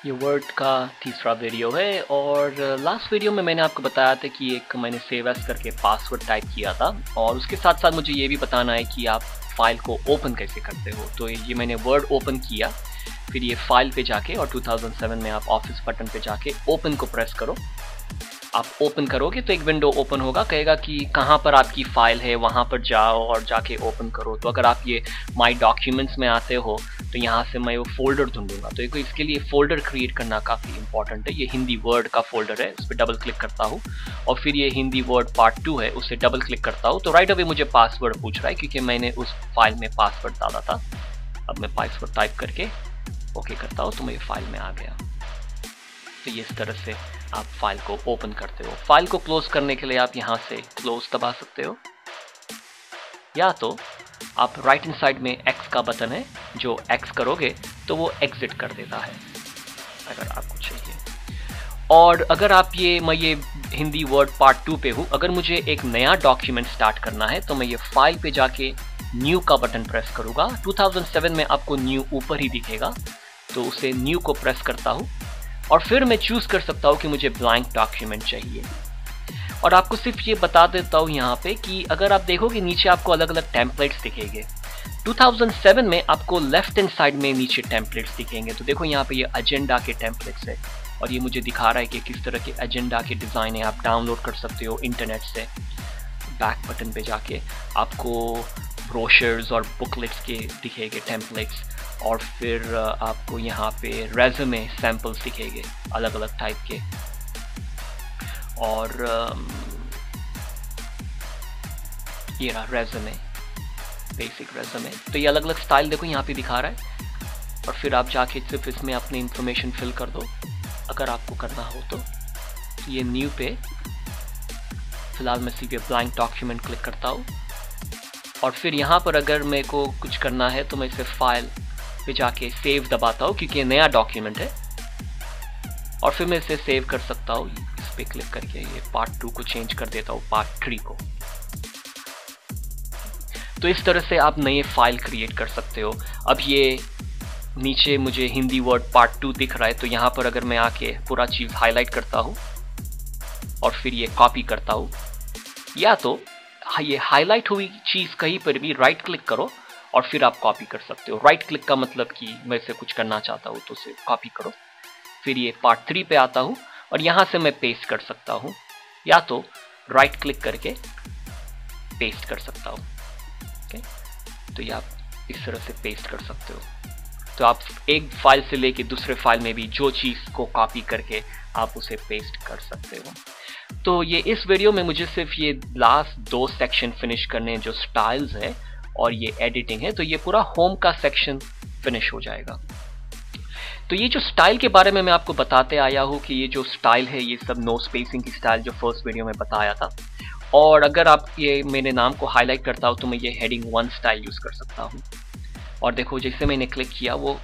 ये वर्ड का तीसरा वीडियो है और लास्ट वीडियो में मैंने आपको बताया था कि एक मैंने सेव एज करके पासवर्ड टाइप किया था और उसके साथ साथ मुझे ये भी बताना है कि आप फाइल को ओपन कैसे करते हो। तो ये मैंने वर्ड ओपन किया, फिर ये फाइल पे जाके और 2007 में आप ऑफिस बटन पे जाके ओपन को प्रेस करो। आप ओपन करोगे तो एक विंडो ओपन होगा, कहेगा कि कहाँ पर आपकी फाइल है, वहाँ पर जाओ और जाके ओपन करो। तो अगर आप ये माई डॉक्यूमेंट्स में आते हो तो यहाँ से मैं वो फोल्डर ढूंढूंगा। तो इसके लिए फोल्डर क्रिएट करना काफ़ी इंपॉर्टेंट है। ये हिंदी वर्ड का फोल्डर है, उस पर डबल क्लिक करता हूँ और फिर ये हिंदी वर्ड पार्ट 2 है, उसे डबल क्लिक करता हूँ तो राइट अवे मुझे पासवर्ड पूछ रहा है क्योंकि मैंने उस फाइल में पासवर्ड डाला था। अब मैं पासवर्ड टाइप करके ओके करता हूँ तो मेरे फाइल में आ गया। तो ये इस तरह से आप फाइल को ओपन करते हो। फाइल को क्लोज करने के लिए आप यहाँ से क्लोज दबा सकते हो, या तो आप राइट हैंड साइड में एक्स का बटन है, जो एक्स करोगे तो वो एग्जिट कर देता है अगर आपको चाहिए। और अगर आप मैं ये हिंदी वर्ड पार्ट 2 पे हूँ, अगर मुझे एक नया डॉक्यूमेंट स्टार्ट करना है तो मैं ये फाइल पे जाके न्यू का बटन प्रेस करूँगा। 2007 में आपको न्यू ऊपर ही दिखेगा, तो उसे न्यू को प्रेस करता हूँ और फिर मैं चूज कर सकता हूँ कि मुझे ब्लैंक डॉक्यूमेंट चाहिए। और आपको सिर्फ ये बता देता हूँ यहाँ पे कि अगर आप देखोगे नीचे आपको अलग अलग टेम्पलेट्स दिखेंगे। 2007 में आपको लेफ्ट हैंड साइड में नीचे टेम्पलेट्स दिखेंगे। तो देखो यहाँ पे ये एजेंडा के टेम्पलेट्स है और ये मुझे दिखा रहा है कि किस तरह के एजेंडा के डिज़ाइन है। आप डाउनलोड कर सकते हो इंटरनेट से। बैक बटन पे जाके आपको ब्रोशर्स और बुकलेट्स के दिखेंगे टेम्पलेट्स, और फिर आपको यहाँ पे रेज़्यूमे सैम्पल्स दिखेंगे अलग अलग टाइप के। और ये रहा रेज़्यूमे, बेसिक रेज़्यूमे। तो ये अलग अलग स्टाइल देखो यहाँ पे दिखा रहा है और फिर आप जाके सिर्फ इसमें अपनी इंफॉर्मेशन फिल कर दो अगर आपको करना हो तो। ये न्यू पे फिलहाल मैं सीधे ब्लैंक डॉक्यूमेंट क्लिक करता हूँ और फिर यहाँ पर अगर मेरे को कुछ करना है तो मैं इसे फाइल पे जाके सेव दबाता हूँ क्योंकि ये नया डॉक्यूमेंट है और फिर मैं इसे सेव कर सकता हूँ। इस पे क्लिक करके ये पार्ट 2 को चेंज कर देता हूँ पार्ट 3 को। तो इस तरह से आप नए फाइल क्रिएट कर सकते हो। अब ये नीचे मुझे हिंदी वर्ड पार्ट 2 दिख रहा है, तो यहाँ पर अगर मैं आके पूरा चीज़ हाईलाइट करता हूँ और फिर ये कॉपी करता हूँ, या तो ये हाईलाइट हुई चीज़ कहीं पर भी राइट क्लिक करो और फिर आप कॉपी कर सकते हो। राइट क्लिक का मतलब कि मैं इसे कुछ करना चाहता हूँ तो उसे कॉपी करो। फिर ये पार्ट 3 पे आता हूँ और यहाँ से मैं पेस्ट कर सकता हूँ, या तो राइट क्लिक करके पेस्ट कर सकता हूँ। ओके, तो ये आप इस तरह से पेस्ट कर सकते हो। तो आप एक फाइल से लेके दूसरे फाइल में भी जो चीज़ को कॉपी करके आप उसे पेस्ट कर सकते हो। तो ये इस वीडियो में मुझे सिर्फ ये लास्ट 2 सेक्शन फिनिश करने हैं, जो स्टाइल्स है और ये एडिटिंग है। तो ये पूरा होम का सेक्शन फिनिश हो जाएगा। तो ये जो स्टाइल के बारे में मैं आपको बताते आया हूँ कि ये जो स्टाइल है ये सब नो स्पेसिंग की स्टाइल जो फर्स्ट वीडियो में बताया था। और अगर आप ये मेरे नाम को हाईलाइट करता हूँ तो मैं ये हेडिंग 1 स्टाइल यूज़ कर सकता हूँ। और देखो जैसे मैंने क्लिक किया वो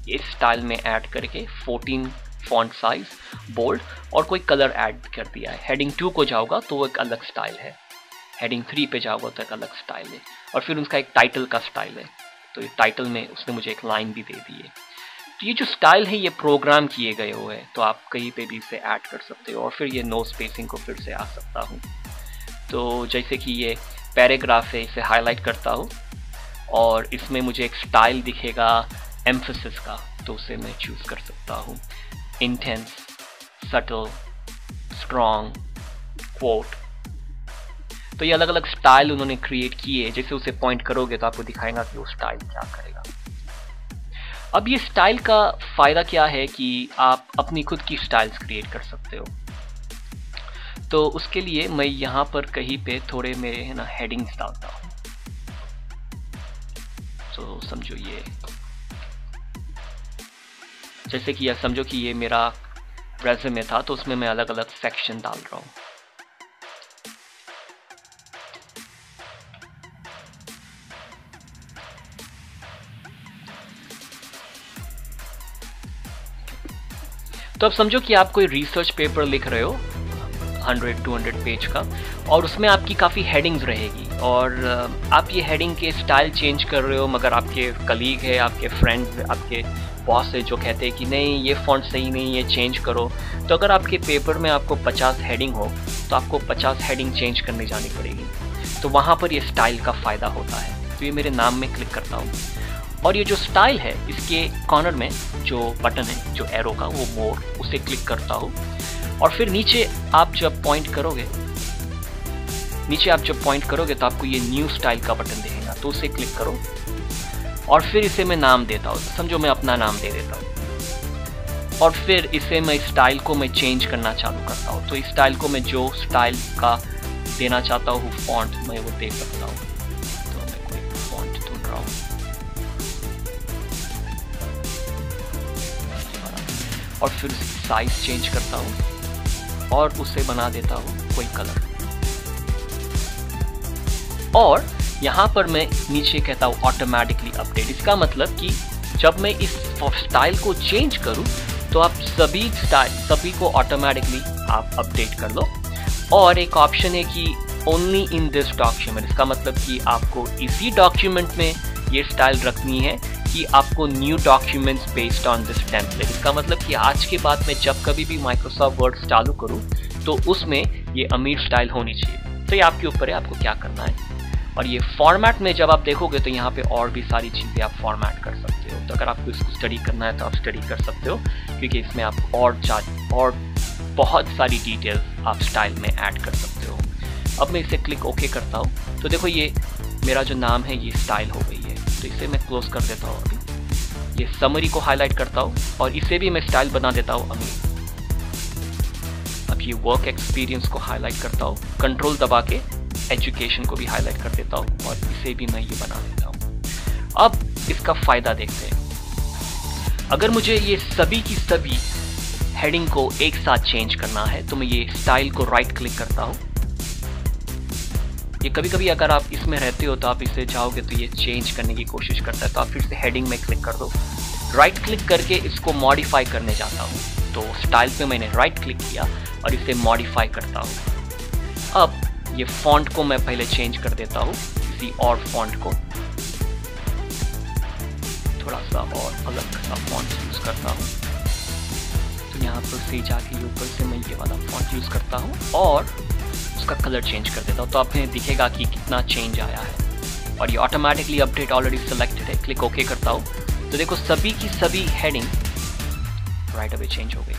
इस स्टाइल में ऐड करके 14 फॉन्ट साइज, बोल्ड और कोई कलर ऐड कर दिया है। हेडिंग 2 को जाओगा तो वो एक अलग स्टाइल है, हेडिंग 3 पे जाओगा तो एक अलग स्टाइल है, और फिर उसका एक टाइटल का स्टाइल है। तो ये टाइटल में उसने मुझे एक लाइन भी दे दी है। तो ये जो स्टाइल है ये प्रोग्राम किए गए हुए हैं, तो आप कहीं पे भी इसे ऐड कर सकते हो। और फिर ये नो स्पेसिंग को फिर से आ सकता हूँ। तो जैसे कि ये पैराग्राफ है, इसे हाईलाइट करता हूँ और इसमें मुझे एक स्टाइल दिखेगा एम्फेसिस का, तो उसे मैं चूज़ कर सकता हूँ। Intense, subtle, strong, quote. तो ये अलग अलग स्टाइल उन्होंने क्रिएट किए। जैसे उसे पॉइंट करोगे तो आपको दिखाएगा कि वो स्टाइल क्या करेगा। अब ये स्टाइल का फ़ायदा क्या है कि आप अपनी खुद की स्टाइल्स क्रिएट कर सकते हो। तो उसके लिए मैं यहाँ पर कहीं पे थोड़े मेरे है ना हेडिंग्स डालता हूँ। तो समझो ये, जैसे कि यह समझो कि ये मेरा रेज़्यूमे था तो उसमें मैं अलग अलग सेक्शन डाल रहा हूँ। तो अब समझो कि आप कोई रिसर्च पेपर लिख रहे हो 100-200 पेज का, और उसमें आपकी काफ़ी हेडिंग्स रहेगी, और आप ये हेडिंग के स्टाइल चेंज कर रहे हो, मगर आपके कलीग है, आपके फ्रेंड्स, आपके बॉस है जो कहते हैं कि नहीं ये फॉन्ट सही नहीं, ये चेंज करो। तो अगर आपके पेपर में आपको 50 हेडिंग हो तो आपको 50 हेडिंग चेंज करने जानी पड़ेगी। तो वहाँ पर ये स्टाइल का फ़ायदा होता है। तो ये मेरे नाम में क्लिक करता हूँ, और ये जो स्टाइल है इसके कॉर्नर में जो बटन है जो एरो का, वो मोर, उसे क्लिक करता हूँ। और फिर नीचे आप जब पॉइंट करोगे तो आपको ये न्यू स्टाइल का बटन दिखेगा, तो उसे क्लिक करो, और फिर इसे मैं नाम देता हूँ। समझो मैं अपना नाम दे देता हूँ, और फिर इसे मैं स्टाइल को मैं चेंज करना चालू करता हूँ। तो इस स्टाइल को मैं जो स्टाइल का देना चाहता हूँ फॉन्ट, मैं वो दे सकता हूँ। तो मैं कोई फॉन्ट ढूंढ रहा हूँ, और फिर साइज चेंज करता हूँ और उसे बना देता हूँ कोई कलर। और यहाँ पर मैं नीचे कहता हूँ ऑटोमेटिकली अपडेट। इसका मतलब कि जब मैं इस स्टाइल को चेंज करूँ तो आप सभी को ऑटोमेटिकली आप अपडेट कर लो। और एक ऑप्शन है कि ओनली इन दिस डॉक्यूमेंट। इसका मतलब कि आपको इसी डॉक्यूमेंट में ये स्टाइल रखनी है कि आपको new documents based on this template. इसका मतलब कि आज के बाद मैं जब कभी भी माइक्रोसॉफ्ट वर्ड चालू करूँ तो उसमें ये अमीर स्टाइल होनी चाहिए। तो ये आपके ऊपर है, आपको क्या करना है। और ये फॉर्मेट में जब आप देखोगे तो यहाँ पे और भी सारी चीज़ें आप फॉर्मेट कर सकते हो। तो अगर आपको इसको स्टडी करना है तो आप स्टडी कर सकते हो, क्योंकि इसमें आप और बहुत सारी डिटेल्स आप स्टाइल में ऐड कर सकते हो। अब मैं इसे क्लिक ओके करता हूँ तो देखो ये मेरा जो नाम है ये स्टाइल हो गई है। तो इसे मैं क्लोज कर देता हूँ। अभी ये समरी को हाईलाइट करता हूँ और इसे भी मैं स्टाइल बना देता हूँ अमीर। अब ये वर्क एक्सपीरियंस को हाईलाइट करता हूँ, कंट्रोल दबा के एजुकेशन को भी हाईलाइट कर देता हूँ और इसे भी मैं ये बना देता हूँ। अब इसका फायदा देखते हैं। अगर मुझे ये सभी की सभी हेडिंग को एक साथ चेंज करना है तो मैं ये स्टाइल को राइट क्लिक करता हूँ। ये कभी कभी अगर आप इसमें रहते हो तो आप इसे चाहोगे तो ये चेंज करने की कोशिश करता है, तो आप फिर से हेडिंग में क्लिक कर दो। राइट क्लिक करके इसको मॉडिफाई करने जाता हूँ, तो स्टाइल पे मैंने राइट क्लिक किया और इसे मॉडिफाई करता हूँ। अब ये फॉन्ट को मैं पहले चेंज कर देता हूँ, किसी और फॉन्ट को, थोड़ा सा और अलग सा फॉन्ट यूज करता हूँ। तो यहाँ पर से जाके ऊपर से मैं ये वाला फॉन्ट यूज करता हूँ और उसका कलर चेंज कर देता हूँ। तो आपने दिखेगा कि कितना चेंज आया है। और ये ऑटोमेटिकली अपडेट ऑलरेडी सिलेक्टेड है। क्लिक ओके करता हूँ तो देखो सभी की सभी हेडिंग राइट अवे चेंज हो गई।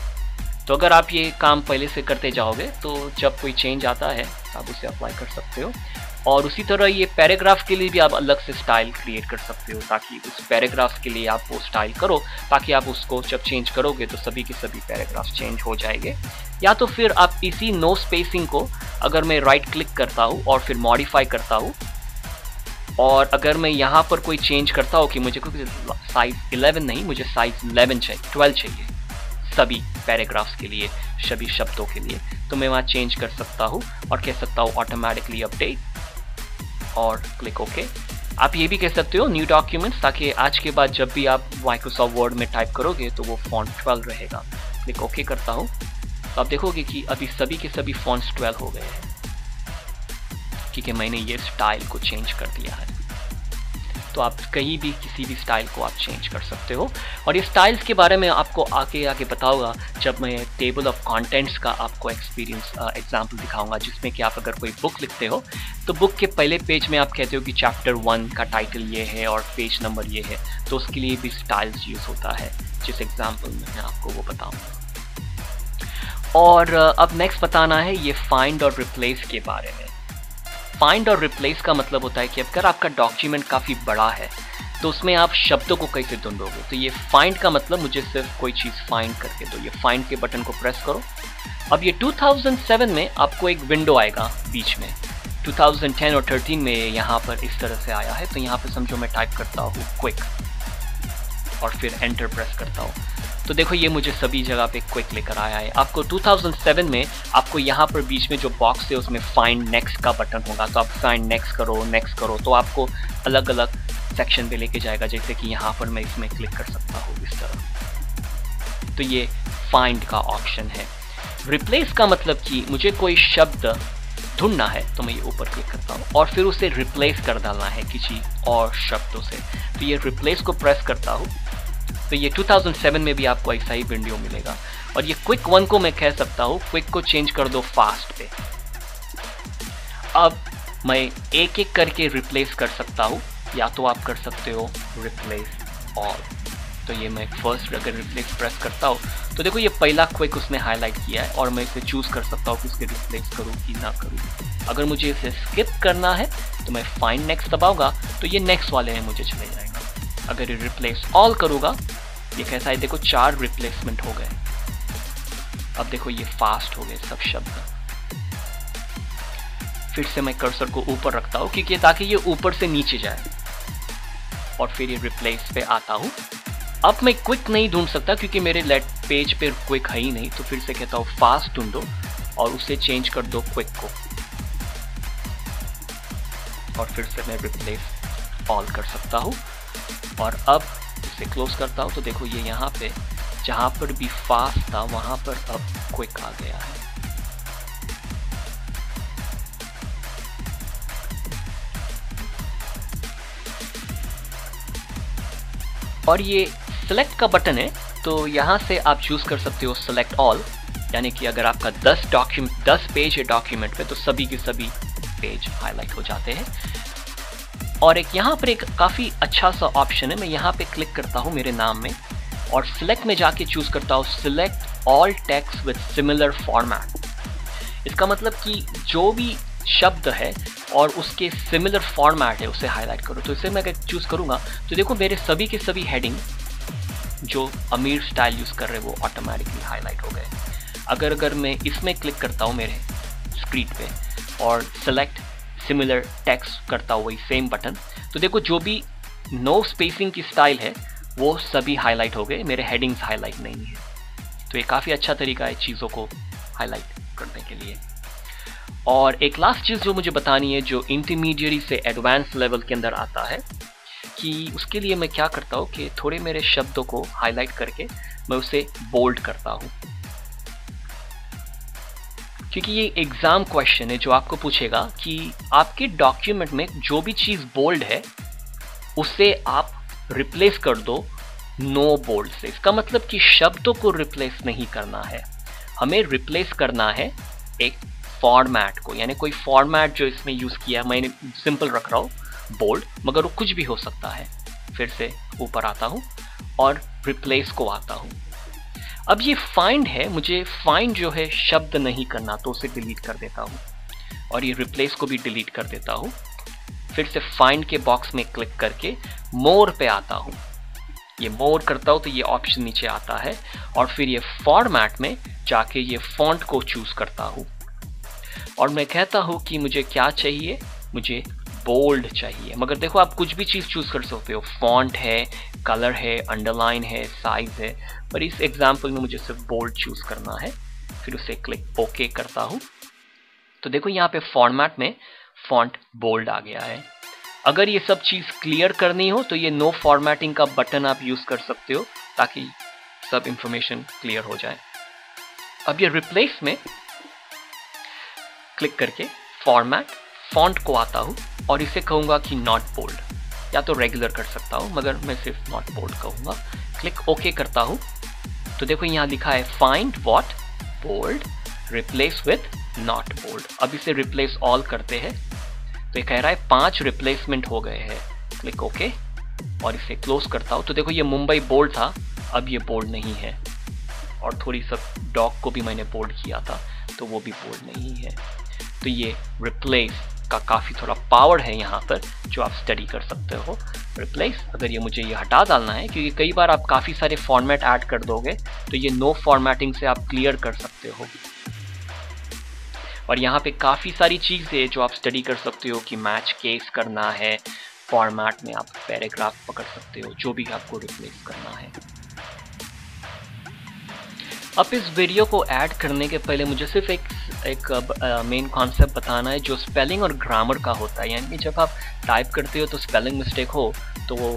तो अगर आप ये काम पहले से करते जाओगे तो जब कोई चेंज आता है आप उसे अप्लाई कर सकते हो। और उसी तरह ये पैराग्राफ के लिए भी आप अलग से स्टाइल क्रिएट कर सकते हो, ताकि उस पैराग्राफ के लिए आप वो स्टाइल करो, ताकि आप उसको जब चेंज करोगे तो सभी के सभी पैराग्राफ चेंज हो जाएंगे। या तो फिर आप इसी नो स्पेसिंग को अगर मैं राइट क्लिक करता हूँ और फिर मॉडिफाई करता हूँ, और अगर मैं यहाँ पर कोई चेंज करता हूँ कि मुझे कोई साइज 11 नहीं, मुझे साइज 12 चाहिए सभी पैराग्राफ्स के लिए, सभी शब्दों के लिए, तो मैं वहाँ चेंज कर सकता हूँ और कह सकता हूँ ऑटोमेटिकली अपडेट और क्लिक ओके। आप ये भी कह सकते हो न्यू डॉक्यूमेंट्स, ताकि आज के बाद जब भी आप माइक्रोसॉफ्ट वर्ड में टाइप करोगे तो वो फॉन्ट 12 रहेगा। क्लिक ओके करता हूँ तो आप देखोगे कि अभी सभी के सभी फॉन्ट्स 12 हो गए हैं, क्योंकि मैंने ये स्टाइल को चेंज कर दिया है। तो आप कहीं भी किसी भी स्टाइल को आप चेंज कर सकते हो। और ये स्टाइल्स के बारे में आपको आगे बताऊंगा जब मैं टेबल ऑफ कंटेंट्स का आपको एग्जांपल दिखाऊंगा, जिसमें कि आप अगर कोई बुक लिखते हो तो बुक के पहले पेज में आप कहते हो कि चैप्टर 1 का टाइटल ये है और पेज नंबर ये है, तो उसके लिए भी स्टाइल्स यूज़ होता है, जिस एग्जाम्पल में मैं आपको वो बताऊँगा। और अब नेक्स्ट बताना है ये फाइंड और रिप्लेस के बारे में। फाइंड और रिप्लेस का मतलब होता है कि अगर आपका डॉक्यूमेंट काफ़ी बड़ा है तो उसमें आप शब्दों को कैसे ढूंढोगे। तो ये फाइंड का मतलब मुझे सिर्फ कोई चीज़ फाइंड करके दो। ये फाइंड के बटन को प्रेस करो। अब ये 2007 में आपको एक विंडो आएगा बीच में, 2010 और 13 में यहाँ पर इस तरह से आया है। तो यहाँ पर समझो मैं टाइप करता हूँ क्विक और फिर एंटर प्रेस करता हूँ, तो देखो ये मुझे सभी जगह पे क्विक लेकर आया है। आपको 2007 में आपको यहाँ पर बीच में जो बॉक्स है उसमें फाइंड नेक्स्ट का बटन होगा, तो आप फाइंड नेक्स्ट करो, तो आपको अलग अलग सेक्शन पे लेके जाएगा। जैसे कि यहाँ पर मैं इसमें क्लिक कर सकता हूँ इस तरह। तो ये फाइंड का ऑप्शन है। रिप्लेस का मतलब कि मुझे कोई शब्द ढूंढना है तो मैं ये ऊपर क्लिक करता हूँ और फिर उसे रिप्लेस कर डालना है किसी और शब्दों से, तो ये रिप्लेस को प्रेस करता हूँ। तो ये 2007 में भी आपको ऐसा ही विंडो मिलेगा। और ये क्विक 1 को मैं कह सकता हूँ क्विक को चेंज कर दो फास्ट पे। अब मैं एक एक करके रिप्लेस कर सकता हूँ, या तो आप कर सकते हो रिप्लेस ऑल। तो ये मैं फर्स्ट अगर रिप्लेस प्रेस करता हूँ तो देखो ये पहला क्विक उसने हाईलाइट किया है और मैं इसे चूज कर सकता हूँ कि इसके रिप्लेस करूँ कि ना करूँ। अगर मुझे इसे स्किप करना है तो मैं फाइंड नेक्स्ट दबाऊंगा तो ये नेक्स्ट वाले में मुझे चले जाएगा। अगर ये रिप्लेस ऑल करूँगा ये कैसा है, देखो 4 रिप्लेसमेंट हो गए। अब देखो ये फास्ट हो गए सब शब्द। फिर से मैं कर्सर को ऊपर रखता हूँ क्योंकि ताकि ये ऊपर से नीचे जाए, और फिर ये रिप्लेस पे आता हूँ। अब मैं क्विक नहीं ढूंढ सकता क्योंकि मेरे लेट पेज पे क्विक है ही नहीं, तो फिर से कहता हूँ फास्ट ढूंढो और उसे चेंज कर दो क्विक को, और फिर से मैं रिप्लेस ऑल कर सकता हूँ। और अब इसे क्लोज करता हूँ तो देखो ये यहाँ पे जहाँ पर भी फास्ट था वहाँ पर अब क्विक आ गया है। और ये सिलेक्ट का बटन है, तो यहाँ से आप चूज कर सकते हो सिलेक्ट ऑल, यानी कि अगर आपका 10 पेज है डॉक्यूमेंट पे तो सभी के सभी पेज हाईलाइट हो जाते हैं। और एक यहाँ पर एक काफ़ी अच्छा सा ऑप्शन है, मैं यहाँ पे क्लिक करता हूँ मेरे नाम में और सिलेक्ट में जाके चूज करता हूँ select all text with similar format. इसका मतलब कि जो भी शब्द है और उसके सिमिलर फॉर्मेट है उसे हाईलाइट करो। तो इसे मैं अगर चूज करूंगा तो देखो मेरे सभी के सभी हेडिंग जो अमीर स्टाइल यूज कर रहे हैं वो ऑटोमेटिकली हाईलाइट हो गए। अगर मैं इसमें क्लिक करता हूँ मेरे स्क्रीन पे और सेलेक्ट सिमिलर टेक्स्ट करता हूँ वही सेम बटन, तो देखो जो भी नो स्पेसिंग की स्टाइल है वो सभी हाईलाइट हो गए, मेरे हेडिंग्स हाईलाइट नहीं है। तो ये काफ़ी अच्छा तरीका है चीज़ों को हाईलाइट करने के लिए। और एक लास्ट चीज़ जो मुझे बतानी है जो इंटरमीडिएट से एडवांस लेवल के अंदर आता है, कि उसके लिए मैं क्या करता हूँ कि थोड़े मेरे शब्दों को हाईलाइट करके मैं उसे बोल्ड करता हूँ, क्योंकि ये एग्जाम क्वेश्चन है जो आपको पूछेगा कि आपके डॉक्यूमेंट में जो भी चीज़ बोल्ड है उसे आप रिप्लेस कर दो नो बोल्ड से। इसका मतलब कि शब्दों को रिप्लेस नहीं करना है, हमें रिप्लेस करना है एक फॉर्मेट को, यानी कोई फॉर्मेट जो इसमें यूज किया मैंने सिंपल रख रहा हूँ बोल्ड, मगर वो कुछ भी हो सकता है। फिर से ऊपर आता हूँ और रिप्लेस को आता हूँ। अब ये फाइंड है, मुझे फाइंड जो है शब्द नहीं करना तो उसे डिलीट कर देता हूँ और ये रिप्लेस को भी डिलीट कर देता हूँ। फिर से फाइंड के बॉक्स में क्लिक करके मोर पे आता हूँ, ये मोर करता हूँ तो ये ऑप्शन नीचे आता है और फिर ये फॉर्मेट में जाके ये फॉन्ट को चूज करता हूँ और मैं कहता हूँ कि मुझे क्या चाहिए, मुझे बोल्ड चाहिए। मगर देखो आप कुछ भी चीज़ चूज कर सकते हो, फॉन्ट है, कलर है, अंडरलाइन है, साइज है, पर इस एग्जाम्पल में मुझे सिर्फ बोल्ड चूज करना है। फिर उसे क्लिक ओके करता हूँ तो देखो यहाँ पे फॉर्मेट में फॉन्ट बोल्ड आ गया है। अगर ये सब चीज़ क्लियर करनी हो तो ये नो फॉर्मेटिंग का बटन आप यूज कर सकते हो ताकि सब इंफॉर्मेशन क्लियर हो जाए। अब ये रिप्लेस में क्लिक करके फॉर्मेट फॉन्ट को आता हूँ और इसे कहूँगा कि नॉट बोल्ड, या तो रेगुलर कर सकता हूँ मगर मैं सिर्फ नॉट बोल्ड कहूँगा। क्लिक ओके करता हूँ तो देखो यहाँ लिखा है find what bold replace with not bold. अब इसे रिप्लेस ऑल करते हैं तो ये कह रहा है 5 रिप्लेसमेंट हो गए हैं। क्लिक ओके और इसे क्लोज करता हूँ तो देखो ये मुंबई बोल्ड था, अब ये बोल्ड नहीं है। और थोड़ी सब डॉग को भी मैंने बोल्ड किया था तो वो भी बोल्ड नहीं है। तो ये रिप्लेस का काफ़ी थोड़ा पावर है यहाँ पर जो आप स्टडी कर सकते हो। रिप्लेस अगर ये मुझे ये हटा डालना है क्योंकि कई बार आप काफ़ी सारे फॉर्मेट ऐड कर दोगे तो ये नो फॉर्मेटिंग से आप क्लियर कर सकते हो। और यहाँ पे काफ़ी सारी चीज़ें जो आप स्टडी कर सकते हो कि मैच केस करना है, फॉर्मेट में आप पैराग्राफ पकड़ सकते हो, जो भी आपको रिप्लेस करना है। अब इस वीडियो को ऐड करने के पहले मुझे सिर्फ एक मेन कॉन्सेप्ट बताना है जो स्पेलिंग और ग्रामर का होता है। यानी कि जब आप टाइप करते हो तो स्पेलिंग मिस्टेक हो तो वो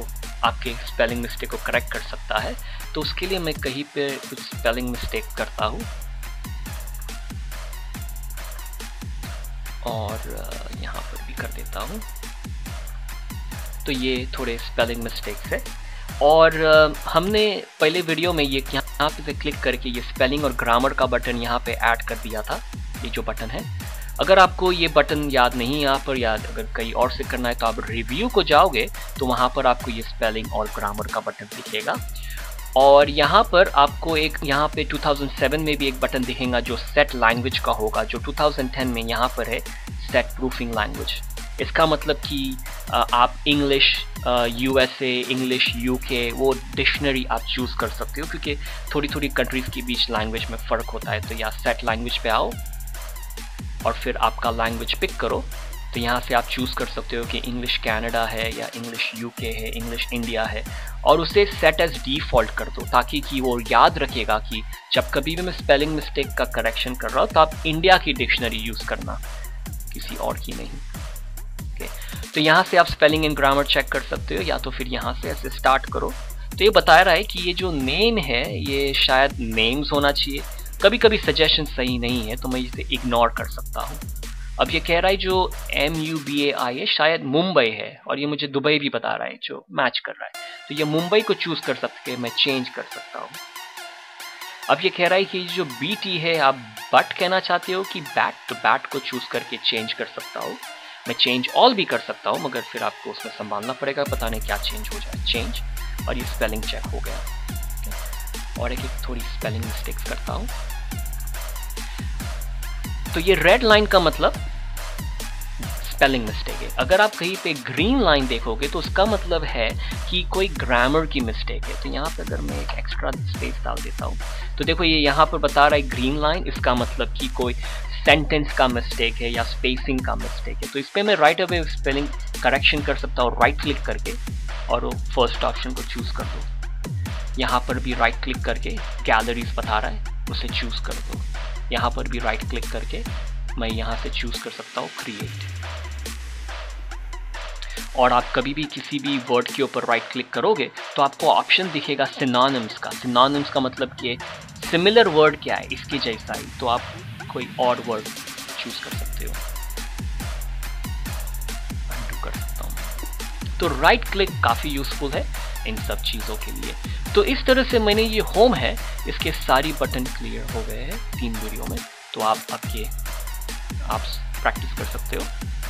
आपके स्पेलिंग मिस्टेक को करेक्ट कर सकता है। तो उसके लिए मैं कहीं पे कुछ स्पेलिंग मिस्टेक करता हूँ और यहाँ पर भी कर देता हूँ। तो ये थोड़े स्पेलिंग मिस्टेक्स है। और हमने पहले वीडियो में ये यहाँ पे क्लिक करके ये स्पेलिंग और ग्रामर का बटन यहाँ पे ऐड कर दिया था, ये जो बटन है। अगर आपको ये बटन याद नहीं यहाँ पर, याद अगर कहीं और से करना है तो आप रिव्यू को जाओगे तो वहाँ पर आपको ये स्पेलिंग और ग्रामर का बटन दिखेगा। और यहाँ पर आपको एक यहाँ पे 2007 में भी एक बटन दिखेगा जो सेट लैंग्वेज का होगा, जो 2010 में यहाँ पर है सेट प्रूफिंग लैंग्वेज। इसका मतलब कि आप इंग्लिश यूएसए, इंग्लिश यूके, वो डिक्शनरी आप चूज़ कर सकते हो, क्योंकि थोड़ी थोड़ी कंट्रीज़ के बीच लैंग्वेज में फ़र्क होता है। तो यहाँ सेट लैंग्वेज पे आओ और फिर आपका लैंग्वेज पिक करो। तो यहाँ से आप चूज़ कर सकते हो कि इंग्लिश कनाडा है या इंग्लिश यूके है, इंग्लिश इंडिया है, और उसे सेट एज डिफ़ॉल्ट कर दो, ताकि कि वो याद रखेगा कि जब कभी भी मैं स्पेलिंग मिस्टेक का करेक्शन कर रहा हूँ तो आप इंडिया की डिक्शनरी यूज़ करना, किसी और की नहीं। तो यहाँ से आप स्पेलिंग एंड ग्रामर चेक कर सकते हो, या तो फिर यहाँ से ऐसे स्टार्ट करो। तो ये बता रहा है कि ये जो नेम है ये शायद नेम्स होना चाहिए। कभी कभी सजेशन सही नहीं है तो मैं इसे इग्नोर कर सकता हूँ। अब ये कह रहा है जो MUBAI है शायद मुंबई है, और ये मुझे दुबई भी बता रहा है जो मैच कर रहा है। तो ये मुंबई को चूज कर सकते हैं, मैं चेंज कर सकता हूँ। अब ये कह रहा है कि जो BT है आप बट कहना चाहते हो कि बैट, तो बैट को चूज करके चेंज कर सकता हूँ। मैं चेंज ऑल भी कर सकता हूँ, मगर फिर आपको उसमें संभालना पड़ेगा, पता नहीं क्या चेंज हो जाए। चेंज, और ये स्पेलिंग चेक हो गया। और एक थोड़ी स्पेलिंग मिस्टेक्स करता हूँ। तो ये रेड लाइन का मतलब स्पेलिंग मिस्टेक है। अगर आप कहीं पे ग्रीन लाइन देखोगे तो उसका मतलब है कि कोई ग्रामर की मिस्टेक है। तो यहाँ पे अगर मैं एक एक्स्ट्रा स्पेस डाल देता हूँ तो देखो ये यहाँ पर बता रहा है ग्रीन लाइन, इसका मतलब कि कोई सेंटेंस का मिस्टेक है या स्पेसिंग का मिस्टेक है। तो इस पर मैं राइट अवे स्पेलिंग करेक्शन कर सकता हूँ राइट क्लिक करके, और वो फर्स्ट ऑप्शन को चूज कर दो। यहाँ पर भी राइट क्लिक करके गैलरीज बता रहा है, उसे चूज कर दो। यहाँ पर भी राइट क्लिक करके मैं यहाँ से चूज कर सकता हूँ क्रिएट। और आप कभी भी किसी भी वर्ड के ऊपर राइट क्लिक करोगे तो आपको ऑप्शन दिखेगा सिनोनिम्स का। सिनोनिम्स का मतलब कि सिमिलर वर्ड क्या है इसके जैसा ही, तो आप कोई और वर्ड चूज कर सकते हो। अनडू कर सकता हूँ। तो राइट क्लिक काफी यूजफुल है इन सब चीजों के लिए। तो इस तरह से मैंने ये होम है, इसके सारी बटन क्लियर हो गए हैं 3 वीडियो में। तो आप प्रैक्टिस कर सकते हो,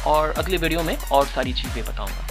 और अगले वीडियो में और सारी चीजें बताऊंगा।